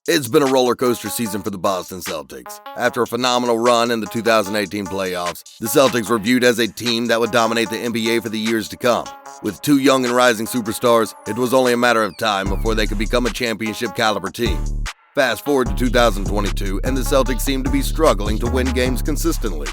It's been a roller coaster season for the Boston Celtics. After a phenomenal run in the 2018 playoffs, the Celtics were viewed as a team that would dominate the NBA for the years to come. With two young and rising superstars, it was only a matter of time before they could become a championship-caliber team. Fast forward to 2022, and the Celtics seem to be struggling to win games consistently.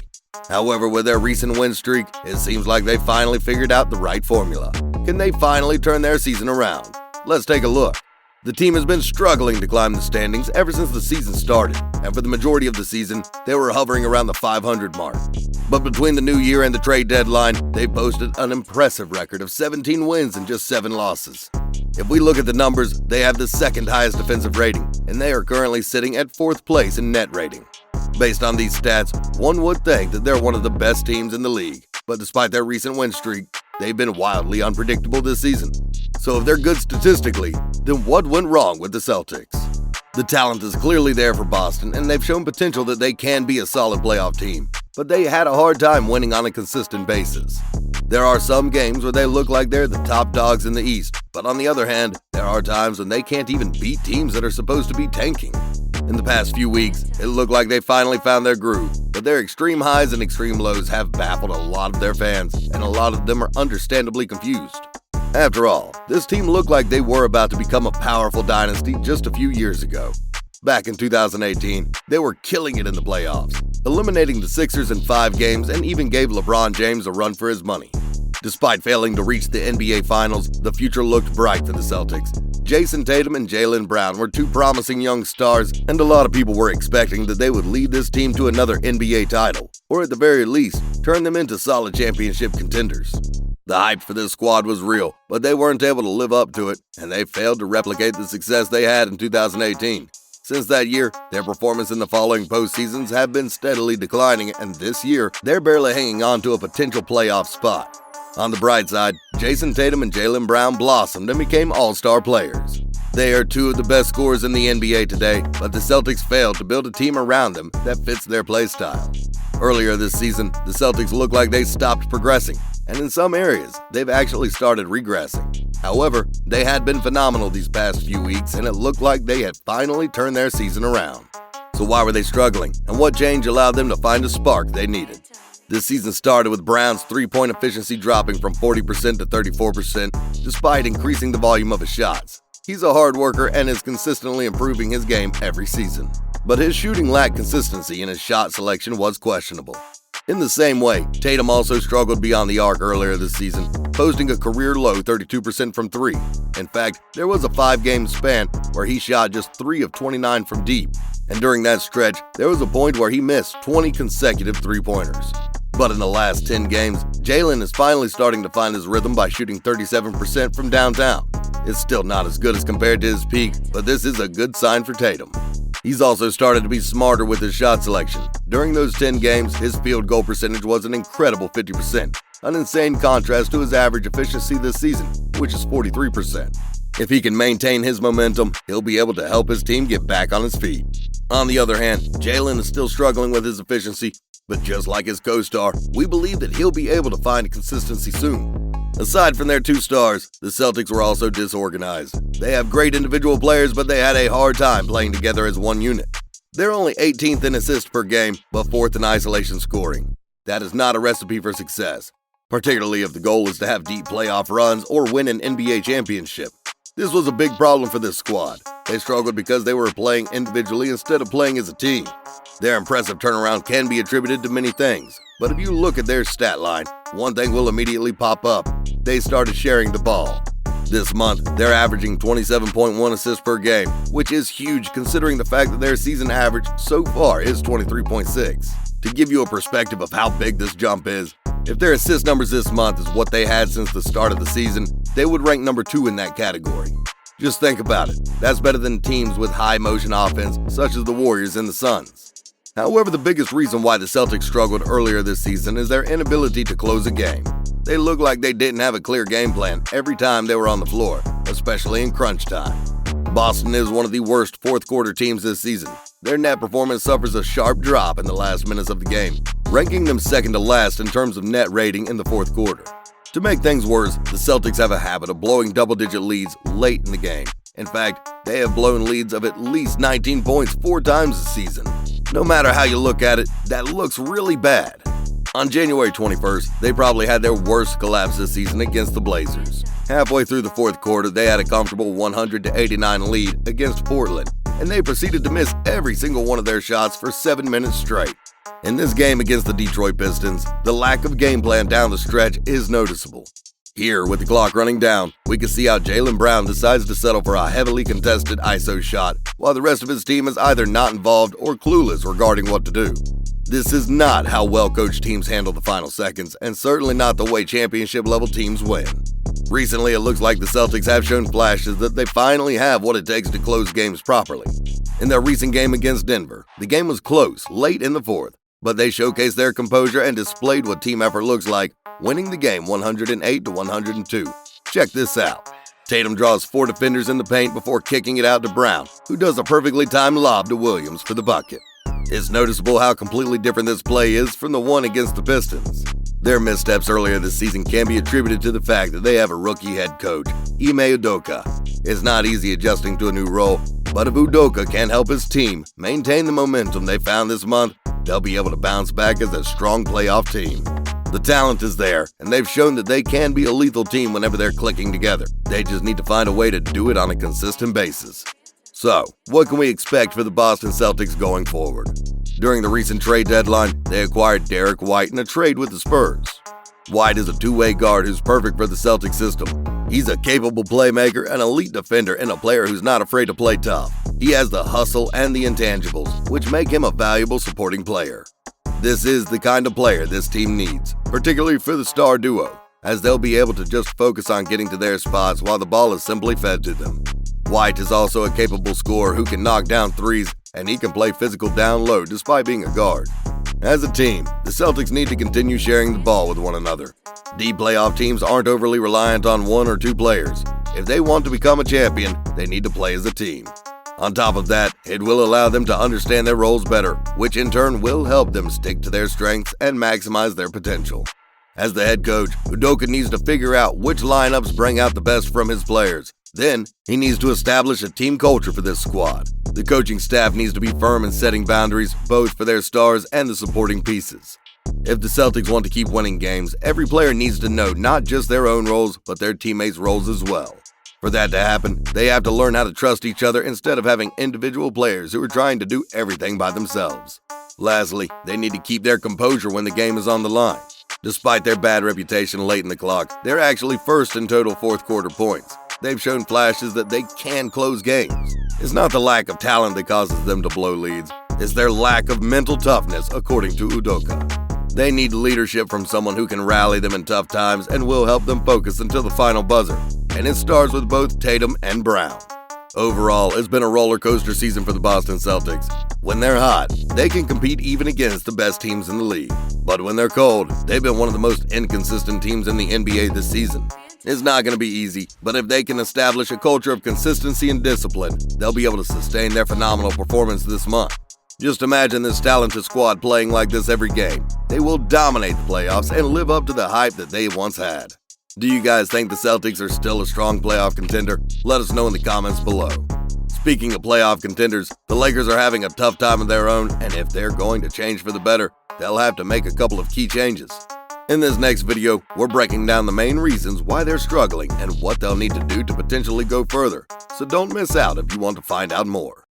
However, with their recent win streak, it seems like they finally figured out the right formula. Can they finally turn their season around? Let's take a look. The team has been struggling to climb the standings ever since the season started, and for the majority of the season, they were hovering around the 500 mark. But between the new year and the trade deadline, they posted an impressive record of 17 wins and just 7 losses. If we look at the numbers, they have the second highest defensive rating, and they are currently sitting at 4th place in net rating. Based on these stats, one would think that they're one of the best teams in the league, but despite their recent win streak, they've been wildly unpredictable this season. So if they're good statistically, then what went wrong with the Celtics? The talent is clearly there for Boston, and they've shown potential that they can be a solid playoff team, but they had a hard time winning on a consistent basis. There are some games where they look like they're the top dogs in the East, but on the other hand, there are times when they can't even beat teams that are supposed to be tanking. In the past few weeks, it looked like they finally found their groove, but their extreme highs and extreme lows have baffled a lot of their fans, and a lot of them are understandably confused. After all, this team looked like they were about to become a powerful dynasty just a few years ago. Back in 2018, they were killing it in the playoffs, eliminating the Sixers in 5 games and even gave LeBron James a run for his money. Despite failing to reach the NBA Finals, the future looked bright for the Celtics. Jason Tatum and Jaylen Brown were 2 promising young stars, and a lot of people were expecting that they would lead this team to another NBA title, or at the very least, turn them into solid championship contenders. The hype for this squad was real, but they weren't able to live up to it, and they failed to replicate the success they had in 2018. Since that year, their performance in the following postseasons have been steadily declining, and this year, they're barely hanging on to a potential playoff spot. On the bright side, Jason Tatum and Jaylen Brown blossomed and became all-star players. They are 2 of the best scorers in the NBA today, but the Celtics failed to build a team around them that fits their play style. Earlier this season, the Celtics looked like they stopped progressing, and in some areas, they've actually started regressing. However, they had been phenomenal these past few weeks, and it looked like they had finally turned their season around. So why were they struggling, and what change allowed them to find a spark they needed? This season started with Brown's 3-point efficiency dropping from 40% to 34%, despite increasing the volume of his shots. He's a hard worker and is consistently improving his game every season. But his shooting lacked consistency and his shot selection was questionable. In the same way, Tatum also struggled beyond the arc earlier this season, posting a career-low 32% from 3. In fact, there was a 5-game span where he shot just 3 of 29 from deep, and during that stretch, there was a point where he missed 20 consecutive 3-pointers. But in the last 10 games, Jaylen is finally starting to find his rhythm by shooting 37% from downtown. It's still not as good as compared to his peak, but this is a good sign for Tatum. He's also started to be smarter with his shot selection. During those 10 games, his field goal percentage was an incredible 50%, an insane contrast to his average efficiency this season, which is 43%. If he can maintain his momentum, he'll be able to help his team get back on his feet. On the other hand, Jaylen is still struggling with his efficiency, but just like his co-star, we believe that he'll be able to find consistency soon. Aside from their 2 stars, the Celtics were also disorganized. They have great individual players, but they had a hard time playing together as one unit. They're only 18th in assists per game, but 4th in isolation scoring. That is not a recipe for success, particularly if the goal is to have deep playoff runs or win an NBA championship. This was a big problem for this squad. They struggled because they were playing individually instead of playing as a team. Their impressive turnaround can be attributed to many things, but if you look at their stat line, one thing will immediately pop up. They started sharing the ball. This month, they're averaging 27.1 assists per game, which is huge considering the fact that their season average so far is 23.6. To give you a perspective of how big this jump is, if their assist numbers this month is what they had since the start of the season, they would rank number 2 in that category. Just think about it. That's better than teams with high motion offense such as the Warriors and the Suns. However, the biggest reason why the Celtics struggled earlier this season is their inability to close a game. They looked like they didn't have a clear game plan every time they were on the floor, especially in crunch time. Boston is one of the worst fourth-quarter teams this season. Their net performance suffers a sharp drop in the last minutes of the game, ranking them second to last in terms of net rating in the fourth quarter. To make things worse, the Celtics have a habit of blowing double-digit leads late in the game, In fact, they have blown leads of at least 19 points 4 times this season. No matter how you look at it, that looks really bad. On January 21st, they probably had their worst collapse this season against the Blazers. Halfway through the fourth quarter, they had a comfortable 100-89 lead against Portland, and they proceeded to miss every single one of their shots for 7 minutes straight. In this game against the Detroit Pistons, the lack of game plan down the stretch is noticeable. Here, with the clock running down, we can see how Jaylen Brown decides to settle for a heavily contested ISO shot, while the rest of his team is either not involved or clueless regarding what to do. This is not how well-coached teams handle the final seconds, and certainly not the way championship-level teams win. Recently, it looks like the Celtics have shown flashes that they finally have what it takes to close games properly. In their recent game against Denver, the game was close late in the fourth, but they showcased their composure and displayed what team effort looks like, winning the game 108-102. Check this out. Tatum draws 4 defenders in the paint before kicking it out to Brown, who does a perfectly timed lob to Williams for the bucket. It's noticeable how completely different this play is from the one against the Pistons. Their missteps earlier this season can be attributed to the fact that they have a rookie head coach, Ime Udoka. It's not easy adjusting to a new role, but if Udoka can help his team maintain the momentum they found this month, they'll be able to bounce back as a strong playoff team. The talent is there, and they've shown that they can be a lethal team whenever they're clicking together. They just need to find a way to do it on a consistent basis. So, what can we expect for the Boston Celtics going forward? During the recent trade deadline, they acquired Derek White in a trade with the Spurs. White is a two-way guard who's perfect for the Celtics system. He's a capable playmaker, an elite defender, and a player who's not afraid to play tough. He has the hustle and the intangibles, which make him a valuable supporting player. This is the kind of player this team needs, particularly for the star duo, as they'll be able to just focus on getting to their spots while the ball is simply fed to them. White is also a capable scorer who can knock down threes, and he can play physical down low despite being a guard. As a team, the Celtics need to continue sharing the ball with one another. Deep playoff teams aren't overly reliant on 1 or 2 players. If they want to become a champion, they need to play as a team. On top of that, it will allow them to understand their roles better, which in turn will help them stick to their strengths and maximize their potential. As the head coach, Udoka needs to figure out which lineups bring out the best from his players. Then, he needs to establish a team culture for this squad. The coaching staff needs to be firm in setting boundaries, both for their stars and the supporting pieces. If the Celtics want to keep winning games, every player needs to know not just their own roles, but their teammates' roles as well. For that to happen, they have to learn how to trust each other instead of having individual players who are trying to do everything by themselves. Lastly, they need to keep their composure when the game is on the line. Despite their bad reputation late in the clock, they're actually first in total fourth quarter points. They've shown flashes that they can close games. It's not the lack of talent that causes them to blow leads. It's their lack of mental toughness, according to Udoka. They need leadership from someone who can rally them in tough times and will help them focus until the final buzzer. And it starts with both Tatum and Brown. Overall, it's been a roller coaster season for the Boston Celtics. When they're hot, they can compete even against the best teams in the league. But when they're cold, they've been one of the most inconsistent teams in the NBA this season. It's not going to be easy, but if they can establish a culture of consistency and discipline, they'll be able to sustain their phenomenal performance this month. Just imagine this talented squad playing like this every game. They will dominate the playoffs and live up to the hype that they once had. Do you guys think the Celtics are still a strong playoff contender? Let us know in the comments below. Speaking of playoff contenders, the Lakers are having a tough time of their own, and if they're going to change for the better, they'll have to make a couple of key changes. In this next video, we're breaking down the main reasons why they're struggling and what they'll need to do to potentially go further, so don't miss out if you want to find out more.